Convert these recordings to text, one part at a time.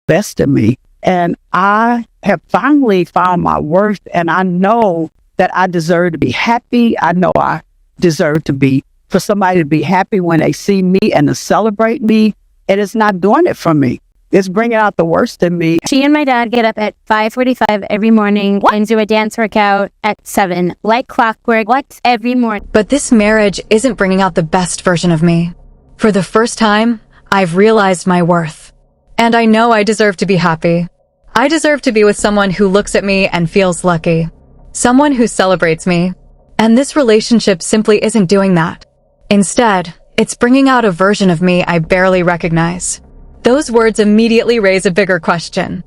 best in me. And I have finally found my worth, and I know that I deserve to be happy. I know I deserve for somebody to be happy when they see me and to celebrate me. And it's not doing it for me. It's bringing out the worst in me. She and my dad get up at 5:45 every morning and do a dance workout at 7, like clockwork, every morning. But this marriage isn't bringing out the best version of me. For the first time, I've realized my worth. And I know I deserve to be happy. I deserve to be with someone who looks at me and feels lucky. Someone who celebrates me. And this relationship simply isn't doing that. Instead, it's bringing out a version of me I barely recognize. Those words immediately raise a bigger question.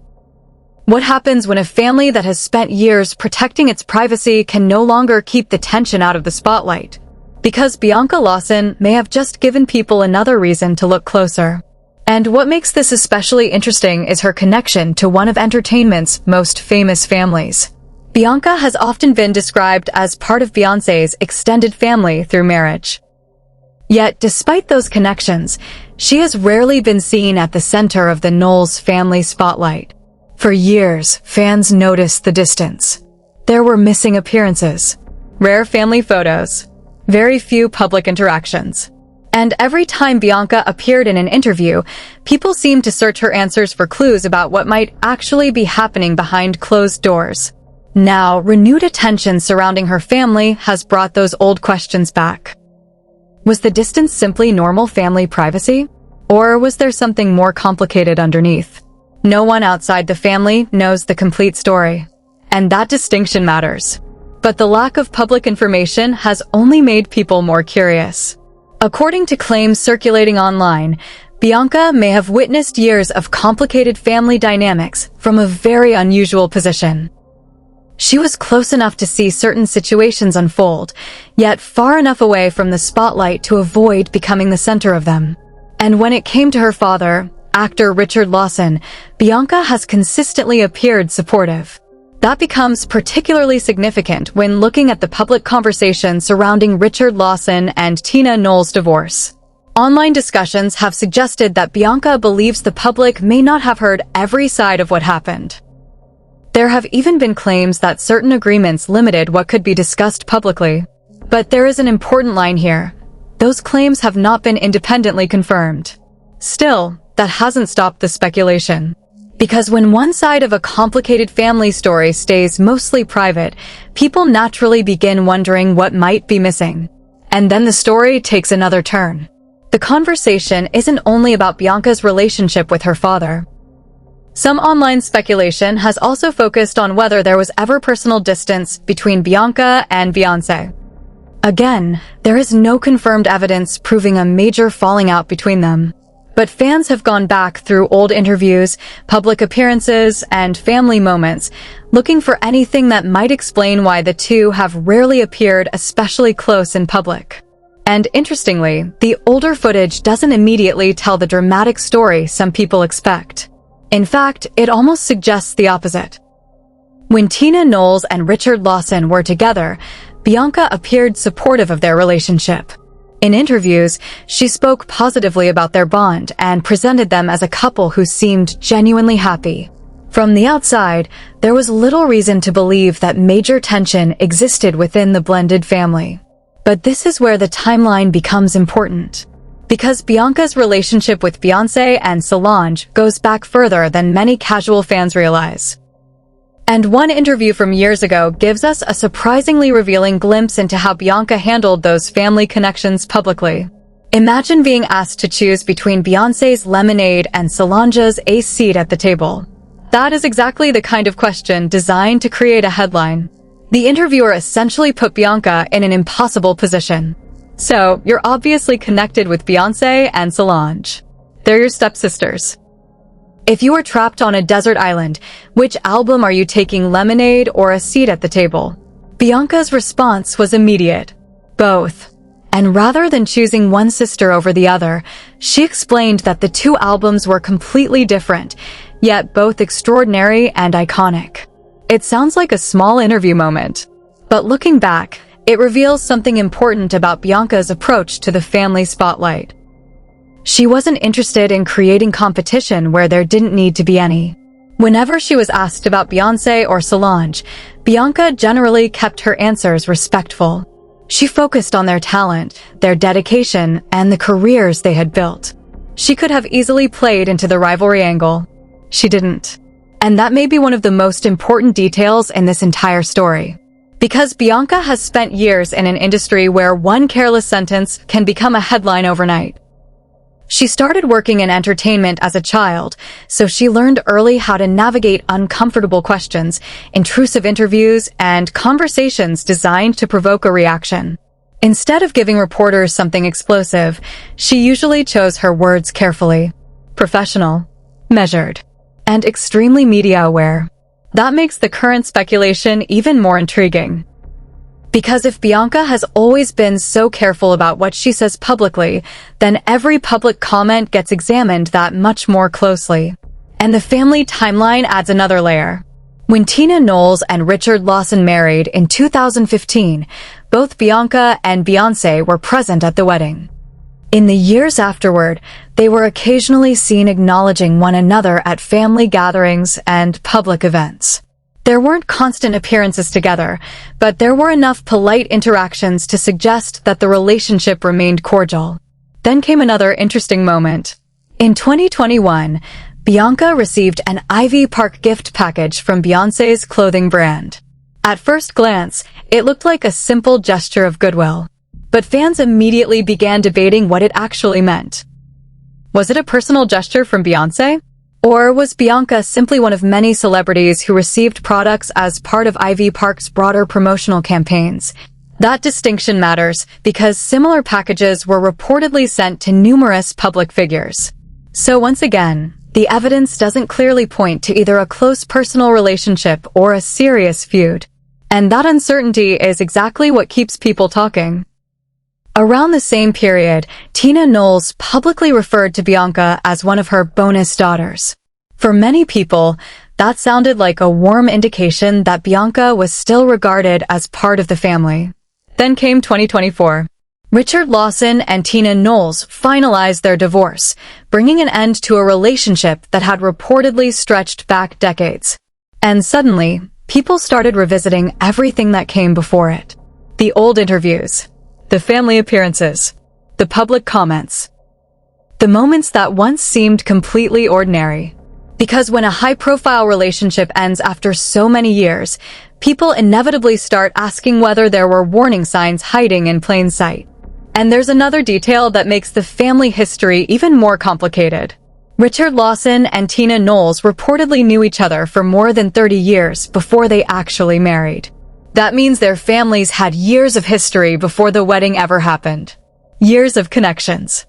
What happens when a family that has spent years protecting its privacy can no longer keep the tension out of the spotlight? Because Bianca Lawson may have just given people another reason to look closer. And what makes this especially interesting is her connection to one of entertainment's most famous families. Bianca has often been described as part of Beyoncé's extended family through marriage. Yet, despite those connections, she has rarely been seen at the center of the Knowles family spotlight. For years, fans noticed the distance. There were missing appearances, rare family photos, very few public interactions. And every time Bianca appeared in an interview, people seemed to search her answers for clues about what might actually be happening behind closed doors. Now, renewed attention surrounding her family has brought those old questions back. Was the distance simply normal family privacy? Or was there something more complicated underneath? No one outside the family knows the complete story. And that distinction matters. But the lack of public information has only made people more curious. According to claims circulating online, Bianca may have witnessed years of complicated family dynamics from a very unusual position. She was close enough to see certain situations unfold, yet far enough away from the spotlight to avoid becoming the center of them. And when it came to her father, actor Richard Lawson, Bianca has consistently appeared supportive. That becomes particularly significant when looking at the public conversation surrounding Richard Lawson and Tina Knowles' divorce. Online discussions have suggested that Bianca believes the public may not have heard every side of what happened. There have even been claims that certain agreements limited what could be discussed publicly. But there is an important line here. Those claims have not been independently confirmed. Still, that hasn't stopped the speculation. Because when one side of a complicated family story stays mostly private, people naturally begin wondering what might be missing. And then the story takes another turn. The conversation isn't only about Bianca's relationship with her father. Some online speculation has also focused on whether there was ever personal distance between Bianca and Beyonce. Again, there is no confirmed evidence proving a major falling out between them. But fans have gone back through old interviews, public appearances, and family moments, looking for anything that might explain why the two have rarely appeared especially close in public. And interestingly, the older footage doesn't immediately tell the dramatic story some people expect. In fact, it almost suggests the opposite. When Tina Knowles and Richard Lawson were together, Bianca appeared supportive of their relationship. In interviews, she spoke positively about their bond and presented them as a couple who seemed genuinely happy. From the outside, there was little reason to believe that major tension existed within the blended family. But this is where the timeline becomes important. Because Bianca's relationship with Beyonce and Solange goes back further than many casual fans realize. And one interview from years ago gives us a surprisingly revealing glimpse into how Bianca handled those family connections publicly. Imagine being asked to choose between Beyonce's Lemonade and Solange's Ace seat at the table. That is exactly the kind of question designed to create a headline. The interviewer essentially put Bianca in an impossible position. So, you're obviously connected with Beyonce and Solange. They're your stepsisters. If you were trapped on a desert island, which album are you taking, Lemonade or a seat at the table? Bianca's response was immediate. Both. And rather than choosing one sister over the other, she explained that the two albums were completely different, yet both extraordinary and iconic. It sounds like a small interview moment. But looking back, it reveals something important about Bianca's approach to the family spotlight. She wasn't interested in creating competition where there didn't need to be any. Whenever she was asked about Beyonce or Solange, Bianca generally kept her answers respectful. She focused on their talent, their dedication, and the careers they had built. She could have easily played into the rivalry angle. She didn't. And that may be one of the most important details in this entire story. Because Bianca has spent years in an industry where one careless sentence can become a headline overnight. She started working in entertainment as a child, so she learned early how to navigate uncomfortable questions, intrusive interviews, and conversations designed to provoke a reaction. Instead of giving reporters something explosive, she usually chose her words carefully, professional, measured, and extremely media-aware. That makes the current speculation even more intriguing. Because if Bianca has always been so careful about what she says publicly, then every public comment gets examined that much more closely. And the family timeline adds another layer. When Tina Knowles and Richard Lawson married in 2015, both Bianca and Beyonce were present at the wedding. In the years afterward, they were occasionally seen acknowledging one another at family gatherings and public events. There weren't constant appearances together, but there were enough polite interactions to suggest that the relationship remained cordial. Then came another interesting moment. In 2021, Bianca received an Ivy Park gift package from Beyoncé's clothing brand. At first glance, it looked like a simple gesture of goodwill, but fans immediately began debating what it actually meant. Was it a personal gesture from Beyoncé? Or was Bianca simply one of many celebrities who received products as part of Ivy Park's broader promotional campaigns? That distinction matters because similar packages were reportedly sent to numerous public figures. So once again, the evidence doesn't clearly point to either a close personal relationship or a serious feud. And that uncertainty is exactly what keeps people talking. Around the same period, Tina Knowles publicly referred to Bianca as one of her bonus daughters. For many people, that sounded like a warm indication that Bianca was still regarded as part of the family. Then came 2024. Richard Lawson and Tina Knowles finalized their divorce, bringing an end to a relationship that had reportedly stretched back decades. And suddenly, people started revisiting everything that came before it. The old interviews, the family appearances, the public comments, the moments that once seemed completely ordinary. Because when a high-profile relationship ends after so many years, people inevitably start asking whether there were warning signs hiding in plain sight. And there's another detail that makes the family history even more complicated. Richard Lawson and Tina Knowles reportedly knew each other for more than 30 years before they actually married. That means their families had years of history before the wedding ever happened. Years of connections.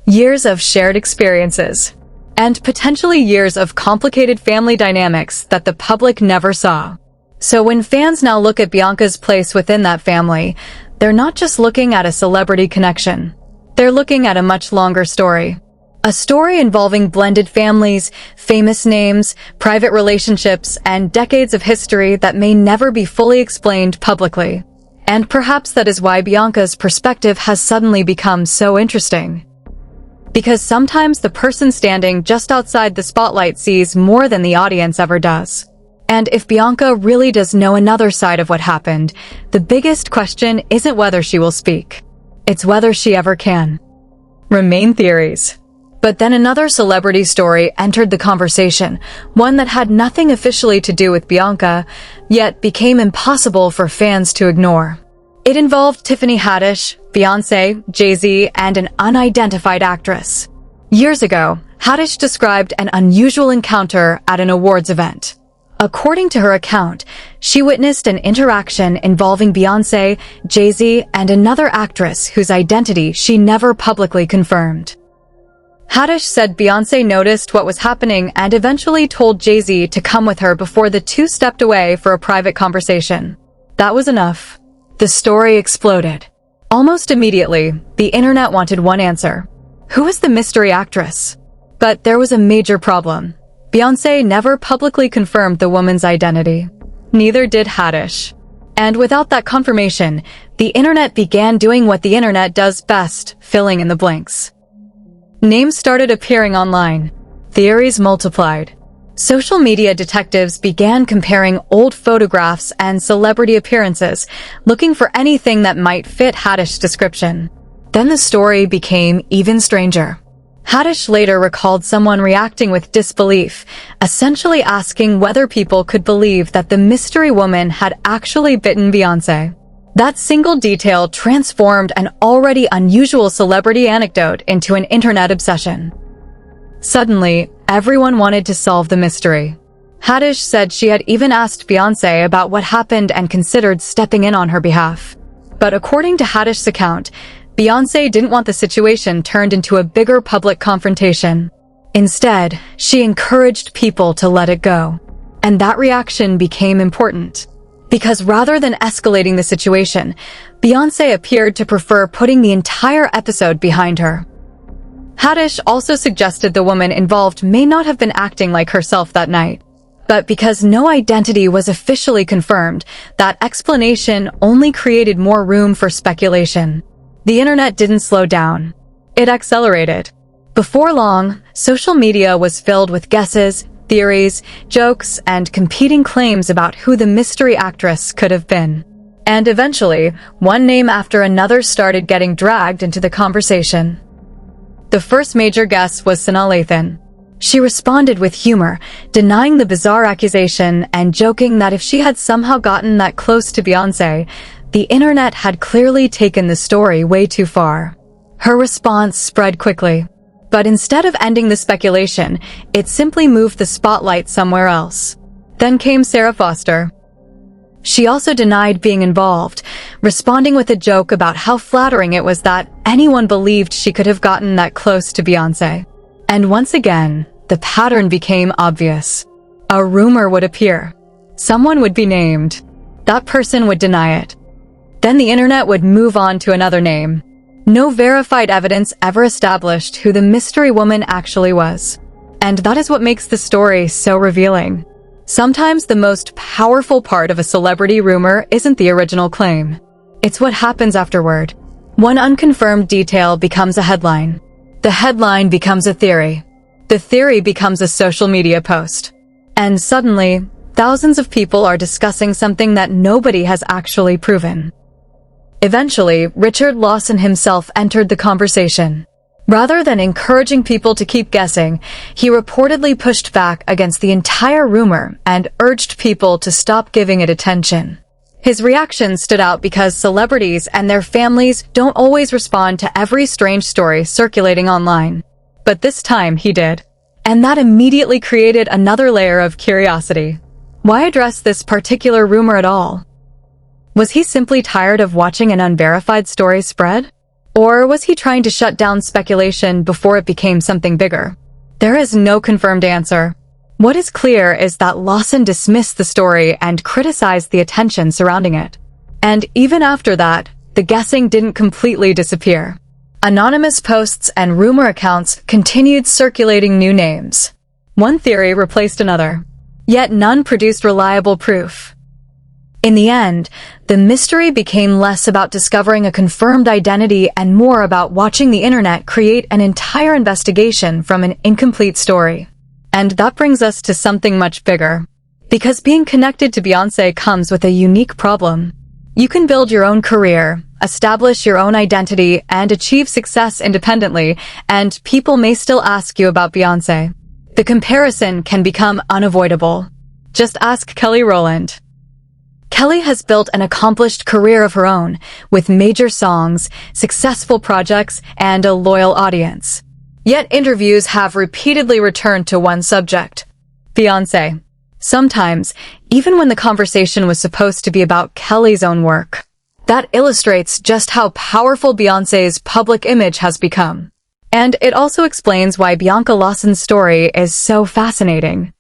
Years of shared experiences. And potentially years of complicated family dynamics that the public never saw. So when fans now look at Bianca's place within that family, they're not just looking at a celebrity connection. They're looking at a much longer story. A story involving blended families, famous names, private relationships, and decades of history that may never be fully explained publicly. And perhaps that is why Bianca's perspective has suddenly become so interesting. Because sometimes the person standing just outside the spotlight sees more than the audience ever does. And if Bianca really does know another side of what happened, the biggest question isn't whether she will speak. It's whether she ever can. Remain theories. But then another celebrity story entered the conversation, one that had nothing officially to do with Bianca, yet became impossible for fans to ignore. It involved Tiffany Haddish, Beyonce, Jay-Z, and an unidentified actress. Years ago, Haddish described an unusual encounter at an awards event. According to her account, she witnessed an interaction involving Beyonce, Jay-Z, and another actress whose identity she never publicly confirmed. Haddish said Beyonce noticed what was happening and eventually told Jay-Z to come with her before the two stepped away for a private conversation. That was enough. The story exploded. Almost immediately, the internet wanted one answer. Who is the mystery actress? But there was a major problem. Beyonce never publicly confirmed the woman's identity. Neither did Haddish. And without that confirmation, the internet began doing what the internet does best, filling in the blanks. Names started appearing online. Theories multiplied. Social media detectives began comparing old photographs and celebrity appearances, looking for anything that might fit Haddish's description. Then the story became even stranger. Haddish later recalled someone reacting with disbelief, essentially asking whether people could believe that the mystery woman had actually bitten Beyonce. That single detail transformed an already unusual celebrity anecdote into an internet obsession. Suddenly, everyone wanted to solve the mystery. Haddish said she had even asked Beyonce about what happened and considered stepping in on her behalf. But according to Haddish's account, Beyonce didn't want the situation turned into a bigger public confrontation. Instead, she encouraged people to let it go. And that reaction became important. Because rather than escalating the situation, Beyonce appeared to prefer putting the entire episode behind her. Haddish also suggested the woman involved may not have been acting like herself that night. But because no identity was officially confirmed, that explanation only created more room for speculation. The internet didn't slow down. It accelerated. Before long, social media was filled with guesses, theories, jokes, and competing claims about who the mystery actress could have been. And eventually, one name after another started getting dragged into the conversation. The first major guess was Sanaa Lathan. She responded with humor, denying the bizarre accusation and joking that if she had somehow gotten that close to Beyonce, the internet had clearly taken the story way too far. Her response spread quickly. But instead of ending the speculation, it simply moved the spotlight somewhere else. Then came Sarah Foster. She also denied being involved, responding with a joke about how flattering it was that anyone believed she could have gotten that close to Beyonce. And once again, the pattern became obvious. A rumor would appear. Someone would be named. That person would deny it. Then the internet would move on to another name. No verified evidence ever established who the mystery woman actually was. And that is what makes the story so revealing. Sometimes the most powerful part of a celebrity rumor isn't the original claim. It's what happens afterward. One unconfirmed detail becomes a headline. The headline becomes a theory. The theory becomes a social media post. And suddenly, thousands of people are discussing something that nobody has actually proven. Eventually, Richard Lawson himself entered the conversation. Rather than encouraging people to keep guessing, he reportedly pushed back against the entire rumor and urged people to stop giving it attention. His reaction stood out because celebrities and their families don't always respond to every strange story circulating online. But this time he did. And that immediately created another layer of curiosity. Why address this particular rumor at all? Was he simply tired of watching an unverified story spread? Or was he trying to shut down speculation before it became something bigger? There is no confirmed answer. What is clear is that Lawson dismissed the story and criticized the attention surrounding it. And even after that, the guessing didn't completely disappear. Anonymous posts and rumor accounts continued circulating new names. One theory replaced another. Yet none produced reliable proof. In the end, the mystery became less about discovering a confirmed identity and more about watching the internet create an entire investigation from an incomplete story. And that brings us to something much bigger. Because being connected to Beyonce comes with a unique problem. You can build your own career, establish your own identity, and achieve success independently, and people may still ask you about Beyonce. The comparison can become unavoidable. Just ask Kelly Rowland. Kelly has built an accomplished career of her own, with major songs, successful projects, and a loyal audience. Yet interviews have repeatedly returned to one subject: Beyonce. Sometimes, even when the conversation was supposed to be about Kelly's own work. That illustrates just how powerful Beyonce's public image has become. And it also explains why Bianca Lawson's story is so fascinating.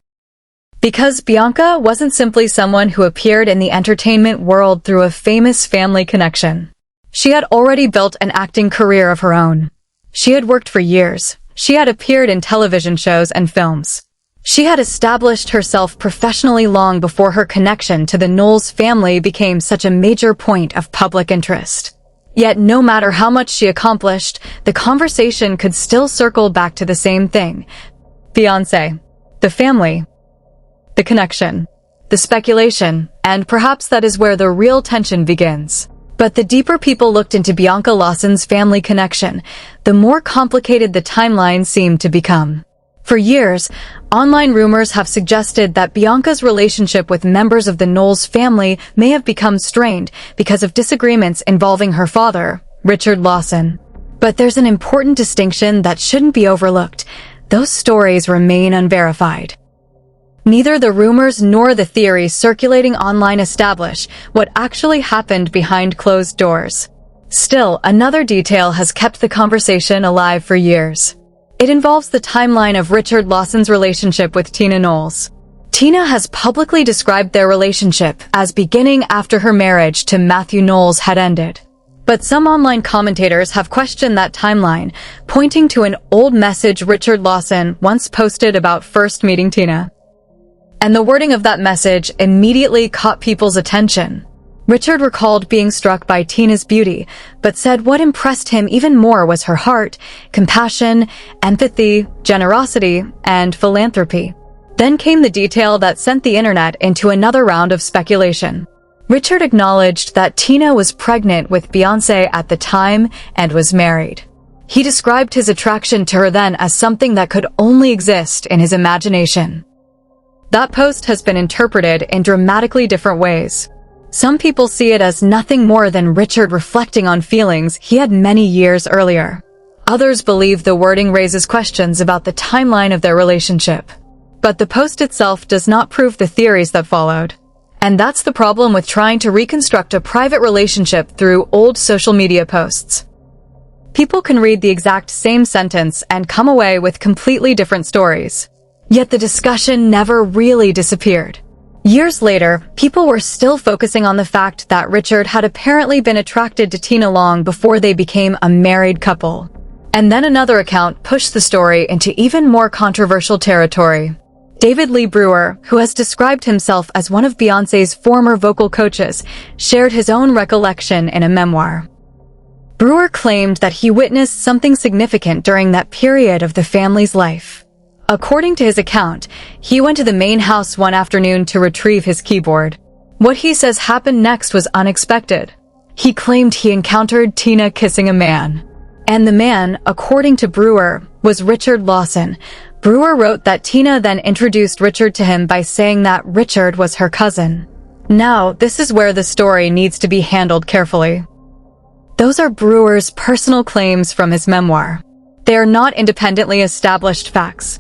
Because Bianca wasn't simply someone who appeared in the entertainment world through a famous family connection. She had already built an acting career of her own. She had worked for years. She had appeared in television shows and films. She had established herself professionally long before her connection to the Knowles family became such a major point of public interest. Yet no matter how much she accomplished, the conversation could still circle back to the same thing. Beyonce. The family. The connection. The speculation. And perhaps that is where the real tension begins. But the deeper people looked into Bianca Lawson's family connection, the more complicated the timeline seemed to become. For years, online rumors have suggested that Bianca's relationship with members of the Knowles family may have become strained because of disagreements involving her father, Richard Lawson. But there's an important distinction that shouldn't be overlooked. Those stories remain unverified. Neither the rumors nor the theories circulating online establish what actually happened behind closed doors. Still, another detail has kept the conversation alive for years. It involves the timeline of Richard Lawson's relationship with Tina Knowles. Tina has publicly described their relationship as beginning after her marriage to Matthew Knowles had ended. But some online commentators have questioned that timeline, pointing to an old message Richard Lawson once posted about first meeting Tina. And the wording of that message immediately caught people's attention. Richard recalled being struck by Tina's beauty, but said what impressed him even more was her heart, compassion, empathy, generosity, and philanthropy. Then came the detail that sent the internet into another round of speculation. Richard acknowledged that Tina was pregnant with Beyonce at the time and was married. He described his attraction to her then as something that could only exist in his imagination. That post has been interpreted in dramatically different ways. Some people see it as nothing more than Richard reflecting on feelings he had many years earlier. Others believe the wording raises questions about the timeline of their relationship. But the post itself does not prove the theories that followed. And that's the problem with trying to reconstruct a private relationship through old social media posts. People can read the exact same sentence and come away with completely different stories. Yet the discussion never really disappeared. Years later, people were still focusing on the fact that Richard had apparently been attracted to Tina long before they became a married couple. And then another account pushed the story into even more controversial territory. David Lee Brewer, who has described himself as one of Beyoncé's former vocal coaches, shared his own recollection in a memoir. Brewer claimed that he witnessed something significant during that period of the family's life. According to his account, he went to the main house one afternoon to retrieve his keyboard. What he says happened next was unexpected. He claimed he encountered Tina kissing a man. And the man, according to Brewer, was Richard Lawson. Brewer wrote that Tina then introduced Richard to him by saying that Richard was her cousin. Now, this is where the story needs to be handled carefully. Those are Brewer's personal claims from his memoir. They are not independently established facts.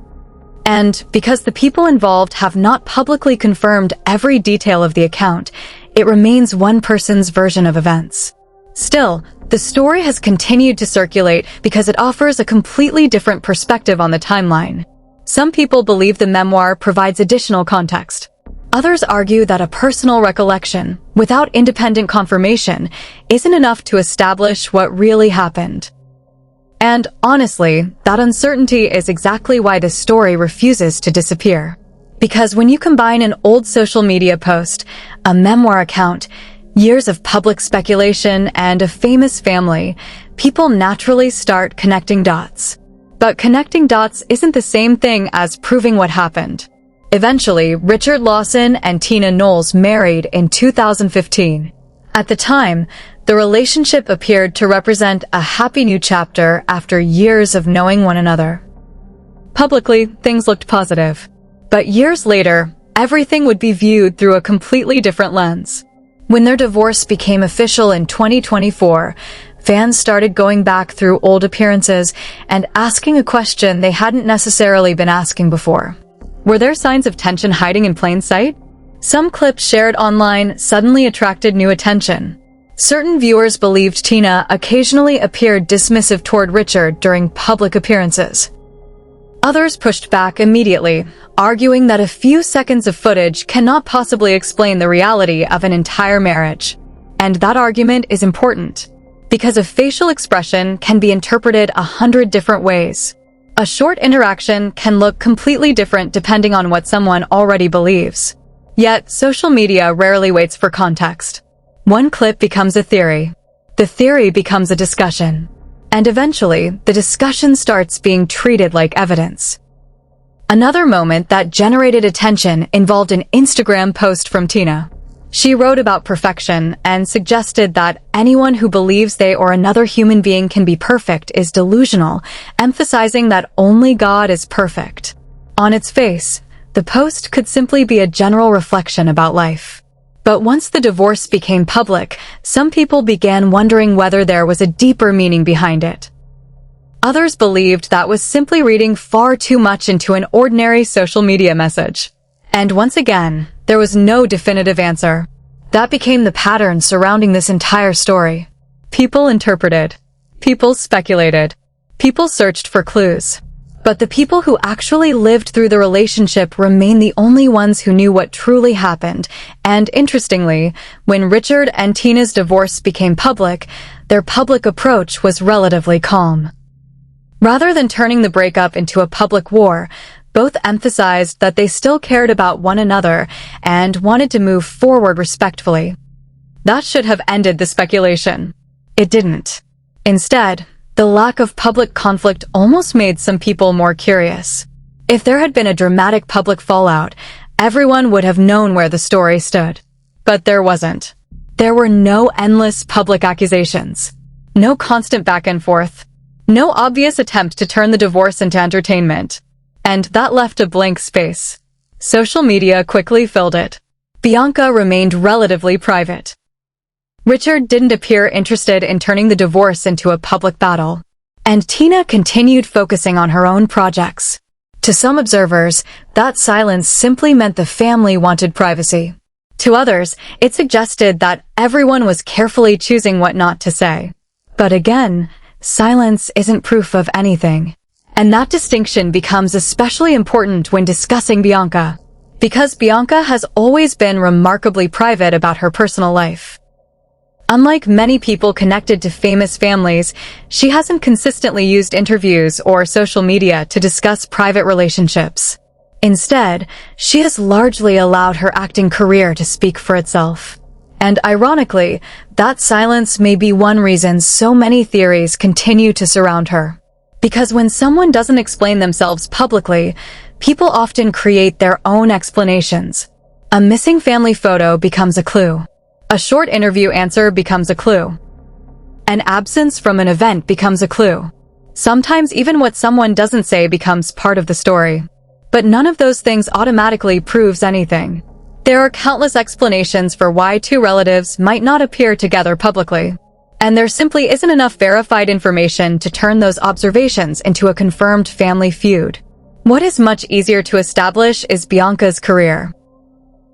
And because the people involved have not publicly confirmed every detail of the account, it remains one person's version of events. Still, the story has continued to circulate because it offers a completely different perspective on the timeline. Some people believe the memoir provides additional context. Others argue that a personal recollection, without independent confirmation, isn't enough to establish what really happened. And honestly, that uncertainty is exactly why this story refuses to disappear. Because when you combine an old social media post, a memoir account, years of public speculation, and a famous family, people naturally start connecting dots. But connecting dots isn't the same thing as proving what happened. Eventually, Richard Lawson and Tina Knowles married in 2015. At the time, the relationship appeared to represent a happy new chapter after years of knowing one another. Publicly, things looked positive. But years later, everything would be viewed through a completely different lens. When their divorce became official in 2024, fans started going back through old appearances and asking a question they hadn't necessarily been asking before. Were there signs of tension hiding in plain sight? Some clips shared online suddenly attracted new attention. Certain viewers believed Tina occasionally appeared dismissive toward Richard during public appearances. Others pushed back immediately, arguing that a few seconds of footage cannot possibly explain the reality of an entire marriage. And that argument is important, because a facial expression can be interpreted 100 different ways. A short interaction can look completely different depending on what someone already believes. Yet, social media rarely waits for context. One clip becomes a theory. The theory becomes a discussion. And eventually, the discussion starts being treated like evidence. Another moment that generated attention involved an Instagram post from Tina. She wrote about perfection and suggested that anyone who believes they or another human being can be perfect is delusional, emphasizing that only God is perfect. On its face, the post could simply be a general reflection about life. But once the divorce became public, some people began wondering whether there was a deeper meaning behind it. Others believed that was simply reading far too much into an ordinary social media message. And once again, there was no definitive answer. That became the pattern surrounding this entire story. People interpreted. People speculated. People searched for clues. But the people who actually lived through the relationship remain the only ones who knew what truly happened. And interestingly, when Richard and Tina's divorce became public, their public approach was relatively calm. Rather than turning the breakup into a public war, both emphasized that they still cared about one another and wanted to move forward respectfully. That should have ended the speculation. It didn't. Instead, the lack of public conflict almost made some people more curious. If there had been a dramatic public fallout, everyone would have known where the story stood. But there wasn't. There were no endless public accusations. No constant back and forth. No obvious attempt to turn the divorce into entertainment. And that left a blank space. Social media quickly filled it. Bianca remained relatively private. Richard didn't appear interested in turning the divorce into a public battle, and Tina continued focusing on her own projects. To some observers, that silence simply meant the family wanted privacy. To others, it suggested that everyone was carefully choosing what not to say. But again, silence isn't proof of anything. And that distinction becomes especially important when discussing Bianca, because Bianca has always been remarkably private about her personal life. Unlike many people connected to famous families, she hasn't consistently used interviews or social media to discuss private relationships. Instead, she has largely allowed her acting career to speak for itself. And ironically, that silence may be one reason so many theories continue to surround her. Because when someone doesn't explain themselves publicly, people often create their own explanations. A missing family photo becomes a clue. A short interview answer becomes a clue. An absence from an event becomes a clue. Sometimes even what someone doesn't say becomes part of the story. But none of those things automatically proves anything. There are countless explanations for why two relatives might not appear together publicly. And there simply isn't enough verified information to turn those observations into a confirmed family feud. What is much easier to establish is Bianca's career.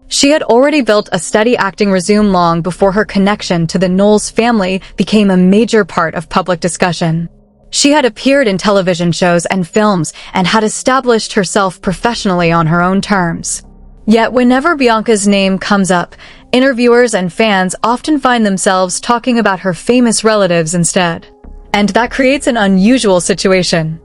She had already built a steady acting resume long before her connection to the Knowles family became a major part of public discussion. She had appeared in television shows and films and had established herself professionally on her own terms. Yet whenever Bianca's name comes up, interviewers and fans often find themselves talking about her famous relatives instead. And that creates an unusual situation.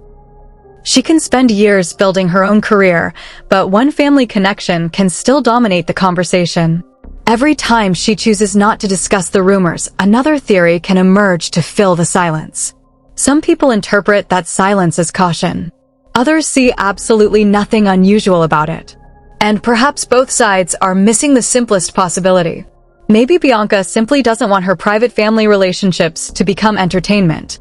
She can spend years building her own career, but one family connection can still dominate the conversation. Every time she chooses not to discuss the rumors, another theory can emerge to fill the silence. Some people interpret that silence as caution. Others see absolutely nothing unusual about it. And perhaps both sides are missing the simplest possibility. Maybe Bianca simply doesn't want her private family relationships to become entertainment.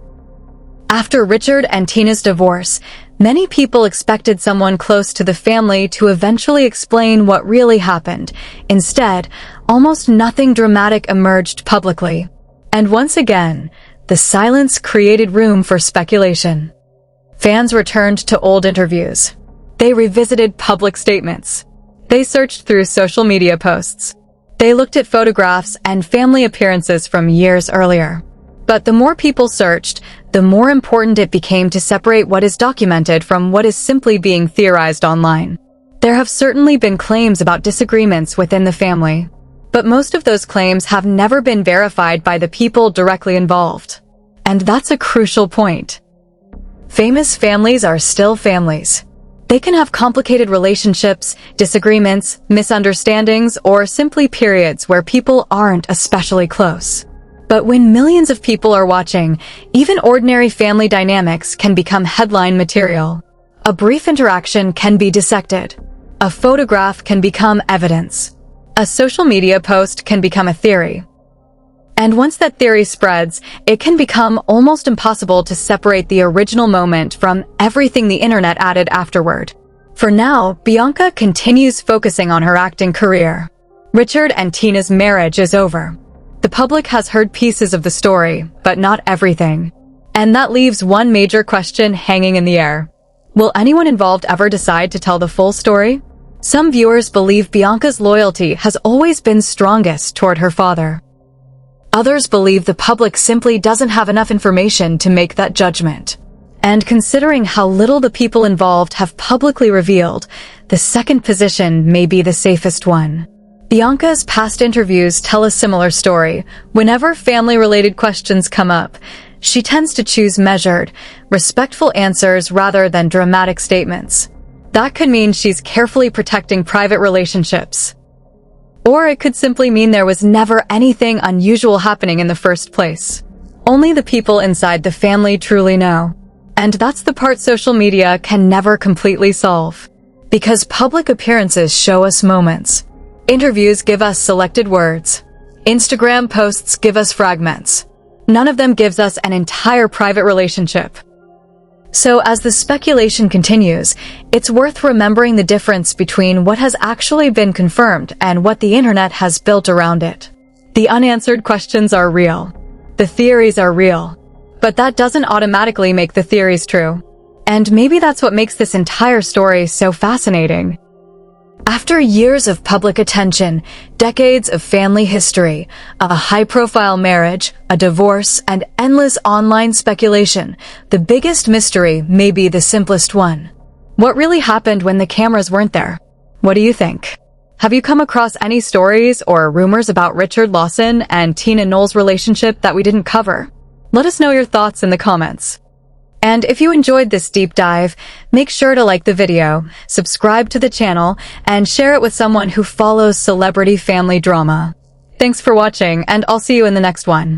After Richard and Tina's divorce, many people expected someone close to the family to eventually explain what really happened. Instead, almost nothing dramatic emerged publicly. And once again, the silence created room for speculation. Fans returned to old interviews. They revisited public statements. They searched through social media posts. They looked at photographs and family appearances from years earlier. But the more people searched, the more important it became to separate what is documented from what is simply being theorized online. There have certainly been claims about disagreements within the family, but most of those claims have never been verified by the people directly involved. And that's a crucial point. Famous families are still families. They can have complicated relationships, disagreements, misunderstandings, or simply periods where people aren't especially close. But when millions of people are watching, even ordinary family dynamics can become headline material. A brief interaction can be dissected. A photograph can become evidence. A social media post can become a theory. And once that theory spreads, it can become almost impossible to separate the original moment from everything the internet added afterward. For now, Bianca continues focusing on her acting career. Richard and Tina's marriage is over. The public has heard pieces of the story, but not everything. And that leaves one major question hanging in the air. Will anyone involved ever decide to tell the full story? Some viewers believe Bianca's loyalty has always been strongest toward her father. Others believe the public simply doesn't have enough information to make that judgment. And considering how little the people involved have publicly revealed, the second position may be the safest one. Bianca's past interviews tell a similar story. Whenever family-related questions come up, she tends to choose measured, respectful answers rather than dramatic statements. That could mean she's carefully protecting private relationships. Or it could simply mean there was never anything unusual happening in the first place. Only the people inside the family truly know. And that's the part social media can never completely solve. Because public appearances show us moments. Interviews give us selected words. Instagram posts give us fragments. None of them gives us an entire private relationship. So as the speculation continues, it's worth remembering the difference between what has actually been confirmed and what the internet has built around it. The unanswered questions are real. The theories are real. But that doesn't automatically make the theories true. And maybe that's what makes this entire story so fascinating. After years of public attention, decades of family history, a high-profile marriage, a divorce, and endless online speculation, the biggest mystery may be the simplest one. What really happened when the cameras weren't there? What do you think? Have you come across any stories or rumors about Richard Lawson and Tina Knowles' relationship that we didn't cover? Let us know your thoughts in the comments. And if you enjoyed this deep dive, make sure to like the video, subscribe to the channel, and share it with someone who follows celebrity family drama. Thanks for watching, and I'll see you in the next one.